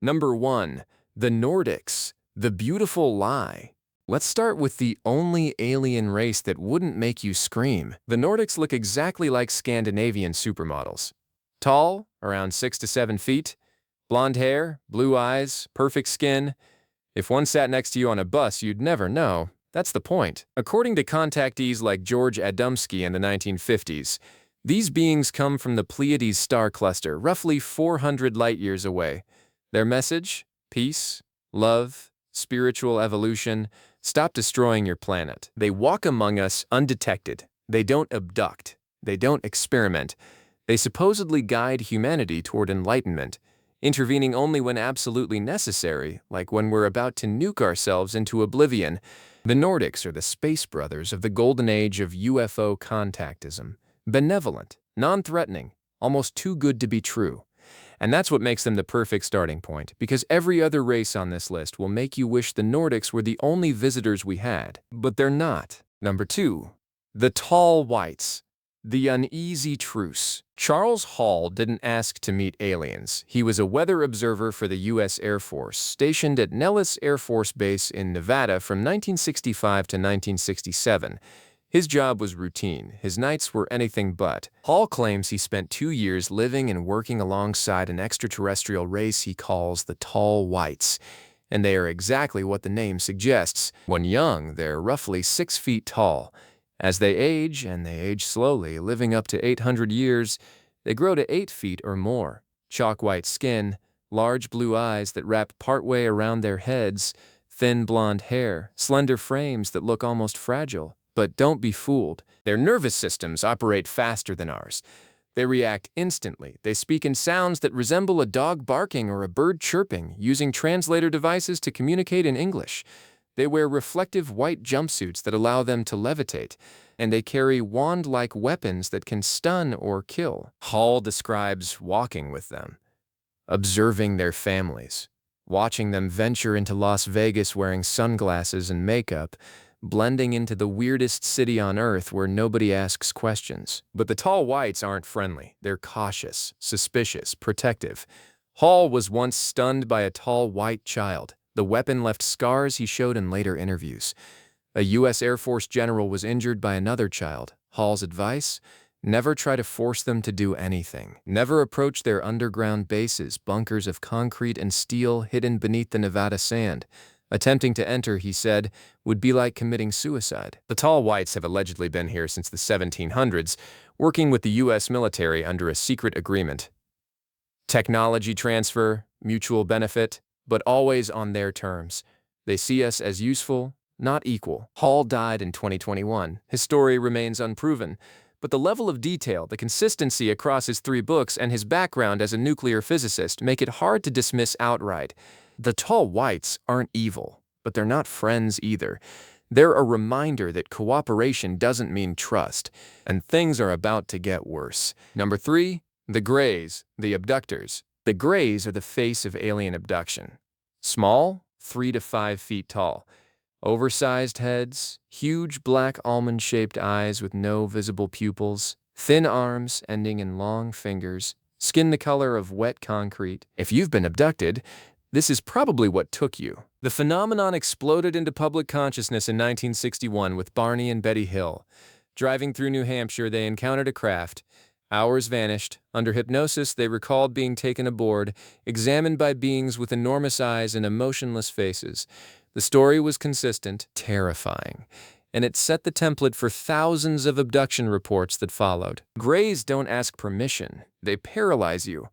Number 1. The Nordics, the beautiful lie. Let's start with the only alien race that wouldn't make you scream. The Nordics look exactly like Scandinavian supermodels. Tall, around 6 to 7 feet, blonde hair, blue eyes, perfect skin. If one sat next to you on a bus, you'd never know. That's the point. According to contactees like George Adamski in the 1950s, these beings come from the Pleiades star cluster, roughly 400 light-years away. Their message? Peace, love, spiritual evolution. Stop destroying your planet. They walk among us undetected. They don't abduct. They don't experiment. They supposedly guide humanity toward enlightenment, intervening only when absolutely necessary, like when we're about to nuke ourselves into oblivion. The Nordics are the space brothers of the golden age of UFO contactism. Benevolent, non-threatening, almost too good to be true. And that's what makes them the perfect starting point, because every other race on this list will make you wish the Nordics were the only visitors we had. But they're not. Number 2. The Tall Whites. The Uneasy Truce. Charles Hall didn't ask to meet aliens. He was a weather observer for the U.S. Air Force, stationed at Nellis Air Force Base in Nevada from 1965 to 1967. His job was routine. His nights were anything but. Hall claims he spent 2 years living and working alongside an extraterrestrial race he calls the Tall Whites. And they are exactly what the name suggests. When young, they're roughly 6 feet tall. As they age, and they age slowly, living up to 800 years, they grow to 8 feet or more. Chalk white skin, large blue eyes that wrap partway around their heads, thin blonde hair, slender frames that look almost fragile. But don't be fooled. Their nervous systems operate faster than ours. They react instantly. They speak in sounds that resemble a dog barking or a bird chirping, using translator devices to communicate in English. They wear reflective white jumpsuits that allow them to levitate, and they carry wand-like weapons that can stun or kill. Hall describes walking with them, observing their families, watching them venture into Las Vegas wearing sunglasses and makeup, blending into the weirdest city on Earth where nobody asks questions. But the Tall Whites aren't friendly. They're cautious, suspicious, protective. Hall was once stunned by a tall white child. The weapon left scars he showed in later interviews. A U.S. Air Force general was injured by another child. Hall's advice? Never try to force them to do anything. Never approach their underground bases, bunkers of concrete and steel hidden beneath the Nevada sand. Attempting to enter, he said, would be like committing suicide. The Tall Whites have allegedly been here since the 1700s, working with the U.S. military under a secret agreement. Technology transfer, mutual benefit, but always on their terms. They see us as useful, not equal. Hall died in 2021. His story remains unproven, but the level of detail, the consistency across his 3 books, and his background as a nuclear physicist make it hard to dismiss outright. The Tall Whites aren't evil, but they're not friends either. They're a reminder that cooperation doesn't mean trust, and things are about to get worse. Number 3, the Greys, the abductors. The Greys are the face of alien abduction. Small, 3 to 5 feet tall. Oversized heads, huge black almond-shaped eyes with no visible pupils, thin arms ending in long fingers, skin the color of wet concrete. If you've been abducted, this is probably what took you. The phenomenon exploded into public consciousness in 1961 with Barney and Betty Hill. Driving through New Hampshire, they encountered a craft. Hours vanished. Under hypnosis, they recalled being taken aboard, examined by beings with enormous eyes and emotionless faces. The story was consistent, terrifying, and it set the template for thousands of abduction reports that followed. Greys don't ask permission. They paralyze you.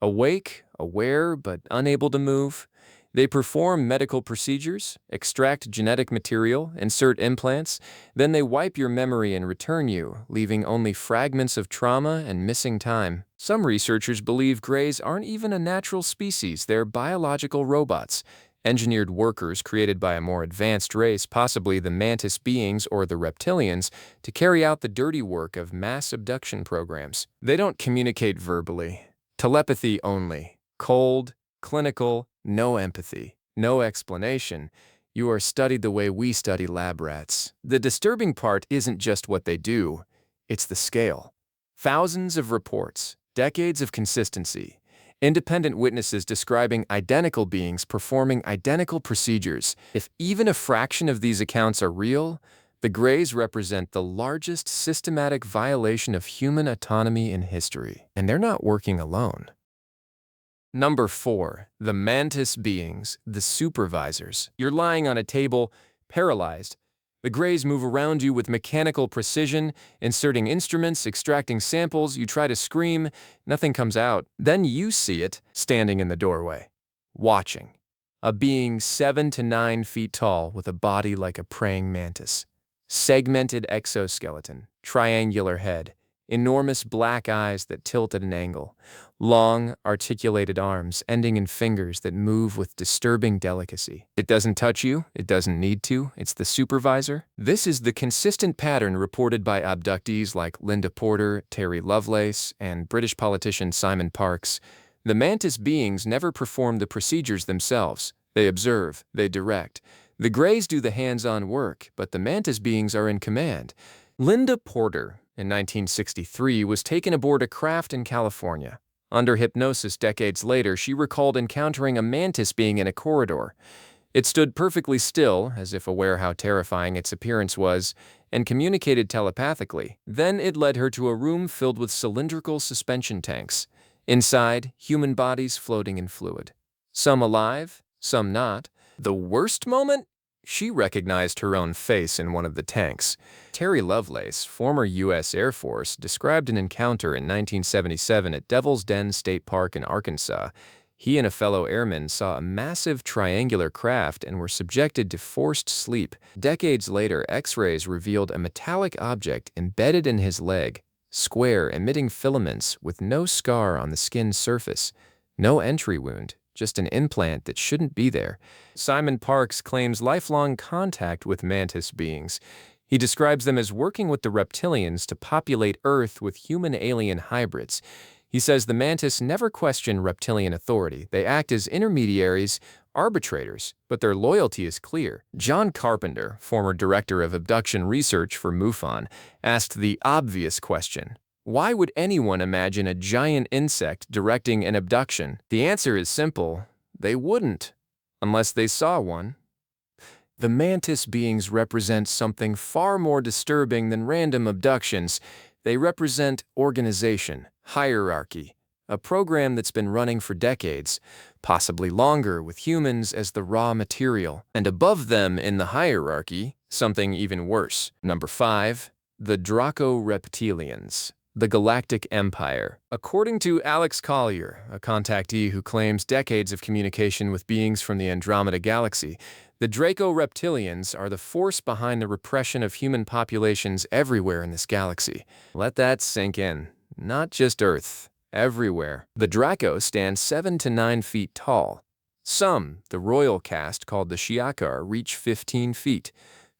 Awake, aware, but unable to move. They perform medical procedures, extract genetic material, insert implants, then they wipe your memory and return you, leaving only fragments of trauma and missing time. Some researchers believe Greys aren't even a natural species, they're biological robots, engineered workers created by a more advanced race, possibly the mantis beings or the reptilians, to carry out the dirty work of mass abduction programs. They don't communicate verbally. Telepathy only. Cold, clinical, no empathy, no explanation. You are studied the way we study lab rats. The disturbing part isn't just what they do, it's the scale. Thousands of reports, decades of consistency, Independent witnesses describing identical beings performing identical procedures. If even a fraction of these accounts are real, the Greys represent the largest systematic violation of human autonomy in history, and they're not working alone. Number 4. The mantis beings, the supervisors. You're lying on a table, paralyzed. The Greys move around you with mechanical precision, inserting instruments, extracting samples. You try to scream, nothing comes out. Then you see it, standing in the doorway, watching. A being 7 to 9 feet tall with a body like a praying mantis. Segmented exoskeleton, triangular head, enormous black eyes that tilt at an angle, long, articulated arms ending in fingers that move with disturbing delicacy. It doesn't touch you, it doesn't need to, it's the supervisor. This is the consistent pattern reported by abductees like Linda Porter, Terry Lovelace, and British politician Simon Parkes. The mantis beings never perform the procedures themselves. They observe, they direct. The Greys do the hands-on work, but the mantis beings are in command. Linda Porter, in 1963, was taken aboard a craft in California. Under hypnosis decades later, she recalled encountering a mantis being in a corridor. It stood perfectly still, as if aware how terrifying its appearance was, and communicated telepathically. Then it led her to a room filled with cylindrical suspension tanks. Inside, human bodies floating in fluid. Some alive, some not. The worst moment? She recognized her own face in one of the tanks. Terry Lovelace, former U.S. Air Force, described an encounter in 1977 at Devil's Den State Park in Arkansas. He and a fellow airman saw a massive triangular craft and were subjected to forced sleep. Decades later, X-rays revealed a metallic object embedded in his leg, square, emitting filaments with no scar on the skin surface, no entry wound, just an implant that shouldn't be there. Simon Parkes claims lifelong contact with mantis beings. He describes them as working with the reptilians to populate Earth with human-alien hybrids. He says the mantis never question reptilian authority. They act as intermediaries, arbitrators, but their loyalty is clear. John Carpenter, former director of abduction research for MUFON, asked the obvious question: why would anyone imagine a giant insect directing an abduction? The answer is simple: they wouldn't, unless they saw one. The mantis beings represent something far more disturbing than random abductions. They represent organization, hierarchy, a program that's been running for decades, possibly longer, with humans as the raw material. And above them in the hierarchy, something even worse. Number 5. The Draco-Reptilians. The Galactic Empire. According to Alex Collier, a contactee who claims decades of communication with beings from the Andromeda Galaxy, the Draco-Reptilians are the force behind the repression of human populations everywhere in this galaxy. Let that sink in. Not just Earth, everywhere. The Draco stand 7 to 9 feet tall. Some, the royal caste called the Shiakar, reach 15 feet,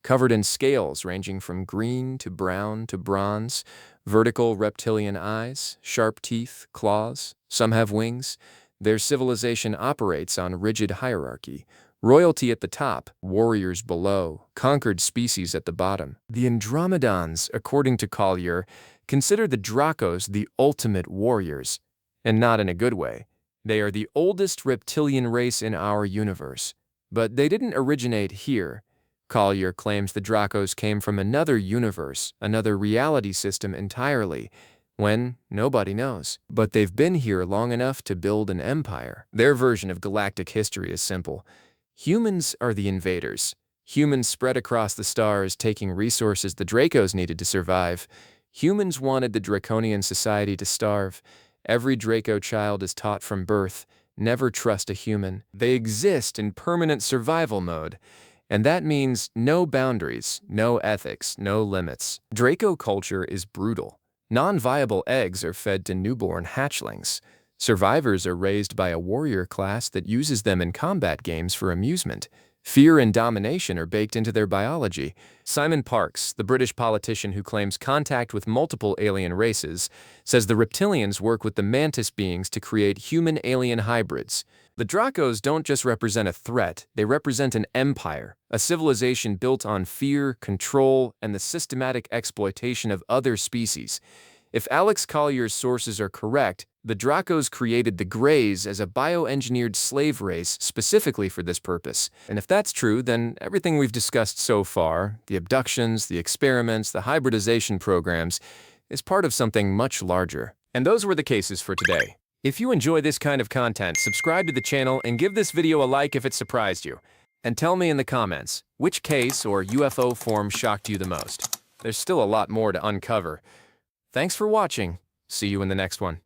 covered in scales ranging from green to brown to bronze, vertical reptilian eyes, sharp teeth, claws. Some have wings. Their civilization operates on rigid hierarchy. Royalty at the top, warriors below, conquered species at the bottom. The Andromedans, according to Collier, consider the Dracos the ultimate warriors, and not in a good way. They are the oldest reptilian race in our universe, but they didn't originate here. Collier claims the Dracos came from another universe, another reality system entirely, when nobody knows. But they've been here long enough to build an empire. Their version of galactic history is simple. Humans are the invaders. Humans spread across the stars, taking resources the Dracos needed to survive. Humans wanted the draconian society to starve. Every Draco child is taught from birth, never trust a human. They exist in permanent survival mode. And that means no boundaries, no ethics, no limits. Draco culture is brutal. Non-viable eggs are fed to newborn hatchlings. Survivors are raised by a warrior class that uses them in combat games for amusement. Fear and domination are baked into their biology. Simon Parkes, the British politician who claims contact with multiple alien races, says the reptilians work with the mantis beings to create human-alien hybrids. The Dracos don't just represent a threat, they represent an empire, a civilization built on fear, control, and the systematic exploitation of other species. If Alex Collier's sources are correct, the Dracos created the Greys as a bioengineered slave race specifically for this purpose. And if that's true, then everything we've discussed so far, the abductions, the experiments, the hybridization programs, is part of something much larger. And those were the cases for today. If you enjoy this kind of content, subscribe to the channel and give this video a like if it surprised you. And tell me in the comments, which case or UFO form shocked you the most? There's still a lot more to uncover. Thanks for watching. See you in the next one.